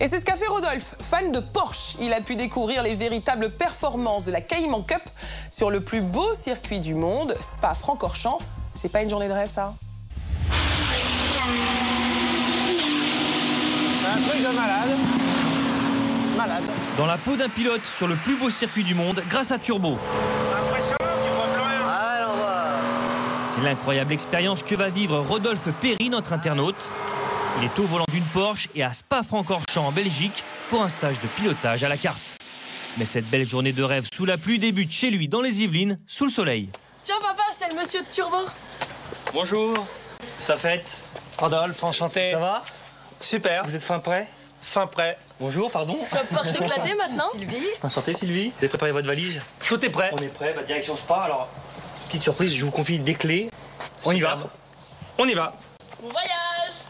Et c'est ce qu'a fait Rodolphe, fan de Porsche. Il a pu découvrir les véritables performances de la Cayman Cup sur le plus beau circuit du monde, Spa-Francorchamps. C'est pas une journée de rêve, ça? C'est un truc de malade. Malade. Dans la peau d'un pilote sur le plus beau circuit du monde grâce à Turbo. Impressionnant, tu vois plus rien. Ah, on va... C'est l'incroyable expérience que va vivre Rodolphe Perry, notre internaute. Il est au volant d'une Porsche et à Spa-Francorchamps en Belgique pour un stage de pilotage à la carte. Mais cette belle journée de rêve sous la pluie débute chez lui dans les Yvelines, sous le soleil. Tiens papa, c'est le monsieur de Turbo. Bonjour, ça fête. Rodolphe, enchanté. Ça va? Super. Vous êtes fin prêt? Fin prêt. Bonjour, pardon. Tu vas pouvoir t'éclater maintenant. Sylvie? Enchanté Sylvie. Vous avez préparé votre valise? Tout est prêt. On est prêt, direction Spa. Alors, petite surprise, je vous confie des clés. On y va. On y va. Bon voyage.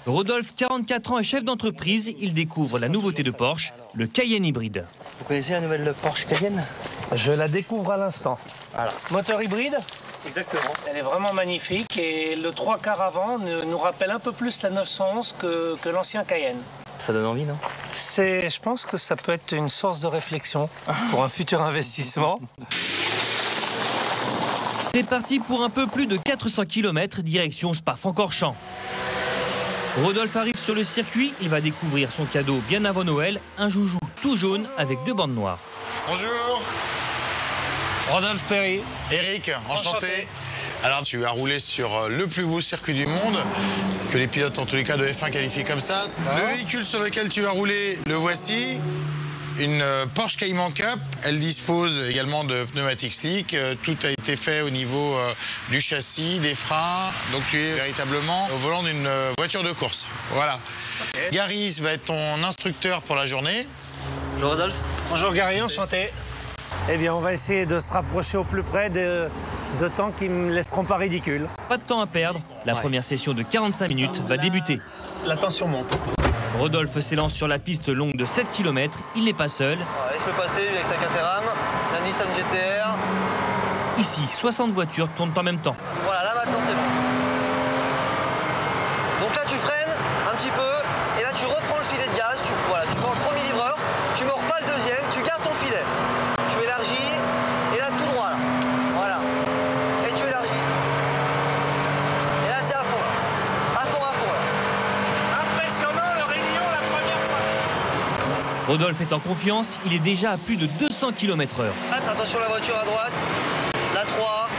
Rodolphe, 44 ans, est chef d'entreprise. Il découvre la nouveauté de Porsche, le Cayenne hybride. Vous connaissez la nouvelle Porsche Cayenne? Je la découvre à l'instant. Alors, Moteur hybride, exactement. elle est vraiment magnifique et le 3/4 avant nous rappelle un peu plus la 911 que l'ancien Cayenne. Ça donne envie, non? Je pense que ça peut être une source de réflexion pour un futur investissement. C'est parti pour un peu plus de 400 km direction Spa-Francorchamps. Rodolphe arrive sur le circuit, il va découvrir son cadeau bien avant Noël, un joujou tout jaune avec 2 bandes noires. Bonjour, Rodolphe Perry. Eric, enchanté. Alors tu as roulé sur le plus beau circuit du monde, que les pilotes en tous les cas de F1 qualifient comme ça. Le véhicule sur lequel tu vas rouler, le voici. Une Porsche Cayman Cup, elle dispose également de pneumatiques slick. Tout a été fait au niveau du châssis, des freins. Donc tu es véritablement au volant d'une voiture de course. Voilà. Okay. Gary va être ton instructeur pour la journée. Bonjour Rodolphe. Bonjour Gary, enchanté. Eh bien, on va essayer de se rapprocher au plus près de temps qui ne me laisseront pas ridicule. Pas de temps à perdre, la première session de 45 minutes va débuter. La tension monte. Rodolphe s'élance sur la piste longue de 7 km, il n'est pas seul. Laisse-le passer, lui avec sa Caterham, la Nissan GTR. Ici, 60 voitures tournent en même temps. Voilà, là maintenant c'est bon. Donc là tu freines un petit peu, et là tu reprends le filet de gaz, tu prends le premier livreur, tu mords pas le deuxième, tu gardes ton filet. Tu élargis, et là tout droit là. Voilà. Et tu élargis. Et là c'est à fond là. À fond là. Impressionnant le rayon la première fois. Rodolphe est en confiance, il est déjà à plus de 200 km/h. Attention la voiture à droite, la 3.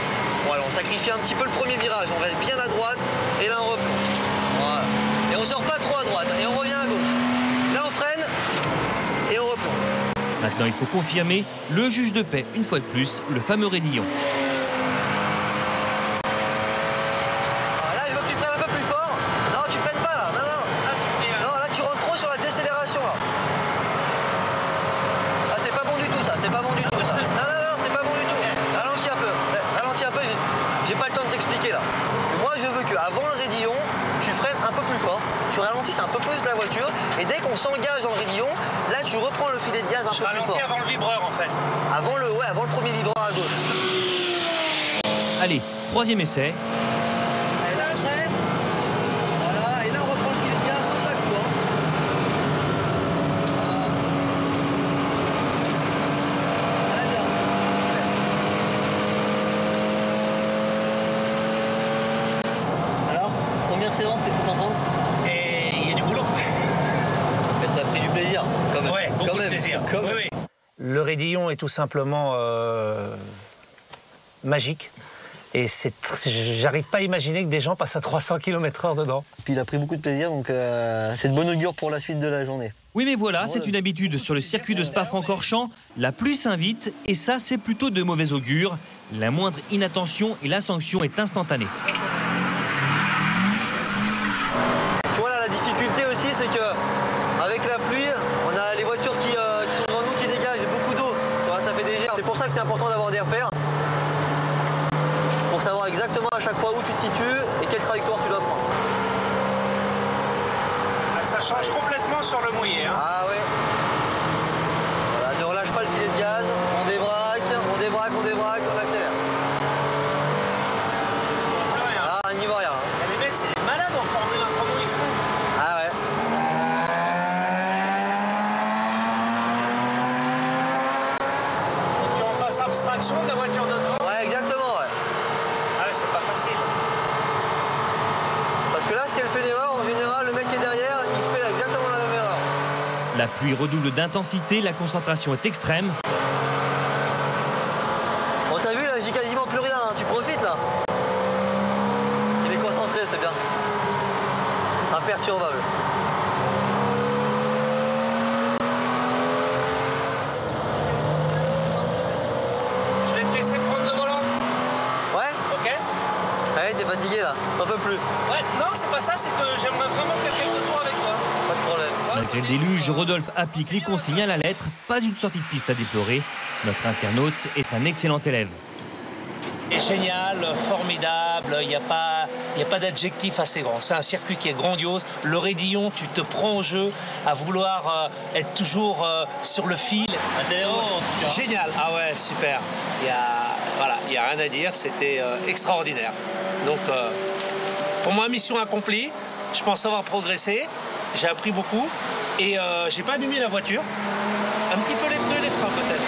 Voilà, on sacrifie un petit peu le premier virage, on reste bien à droite, et là on replonge. Voilà. Et on sort pas trop à droite, et on revient à gauche. Là on freine, et on replonge. Maintenant, il faut confirmer le juge de paix, une fois de plus, le fameux raidillon. Ah, là, je veux que tu freines un peu plus fort. Non, tu freines pas là. Non. Non, là, tu rentres trop sur la décélération là. Ah, c'est pas bon du tout ça. C'est pas bon du tout ça. Non, c'est pas bon du tout. Ralentis un peu. J'ai pas le temps de t'expliquer là. Moi, je veux qu'avant le raidillon, tu freines un peu plus fort. Tu ralentisses un peu plus la voiture. Et dès qu'on s'engage dans le raidillon, là, tu reprends le filet de gaz un peu plus fort. Avant le vibreur en fait. Avant le premier vibreur à gauche. Allez, 3e essai. Et là, je freine. Voilà, et là, on reprend le filet de gaz sans la coup. Très bien. Alors, première séance, qu'est-ce que tu en penses? Et il y a du boulot. Tu as pris du plaisir, quand même. Ouais, beaucoup de plaisir. Oui. Le raidillon est tout simplement magique. Et j'arrive pas à imaginer que des gens passent à 300 km/h dedans. Puis il a pris beaucoup de plaisir, donc c'est de bonne augure pour la suite de la journée. Oui, mais voilà, c'est une habitude sur le circuit de Spa-Francorchamps. La pluie s'invite, et ça, c'est plutôt de mauvais augure. La moindre inattention et la sanction est instantanée. Tu vois là, la difficulté aussi, c'est que avec la pluie, on a les voitures qui sont devant nous qui dégagent beaucoup d'eau. Ça fait des jets. C'est pour ça que c'est important d'avoir des repères. Pour savoir exactement à chaque fois où tu te situes et quelle trajectoire tu dois prendre. Ça change complètement sur le mouillé. Hein. Ah ouais. Voilà, ne relâche pas le filet de gaz, on débraque, on accélère. Ah, on n'y voit rien. Les mecs, c'est des malades en Formule 1, comment ils font? Ah ouais. l'abstraction de la voiture de devant. Ouais, exactement, ouais. Ah, c'est pas facile. Parce que là, si elle fait une erreur, en général, le mec qui est derrière, il fait exactement la même erreur. La pluie redouble d'intensité, la concentration est extrême. Bon, t'as vu, là, j'ai quasiment plus rien, hein. Tu profites, là. Il est concentré, c'est bien. Imperturbable. Je vais te laisser prendre le volant. Ouais? Ok? Allez, t'es fatigué, là. T'en peux plus. Ouais, non, c'est pas ça, c'est que j'aimerais vraiment faire quelques tours avec toi. Pas de problème. Malgré le déluge, Rodolphe applique les consignes à la lettre. Pas une sortie de piste à déplorer. Notre internaute est un excellent élève. C'est génial, formidable, il n'y a pas d'adjectif assez grand. C'est un circuit qui est grandiose. Le raidillon, tu te prends au jeu à vouloir être toujours sur le fil. Génial, ah ouais, super. Il n'y a rien à dire, c'était extraordinaire. Donc, pour moi, mission accomplie. Je pense avoir progressé, j'ai appris beaucoup et j'ai pas abîmé la voiture. Un petit peu les pneus et les freins peut-être.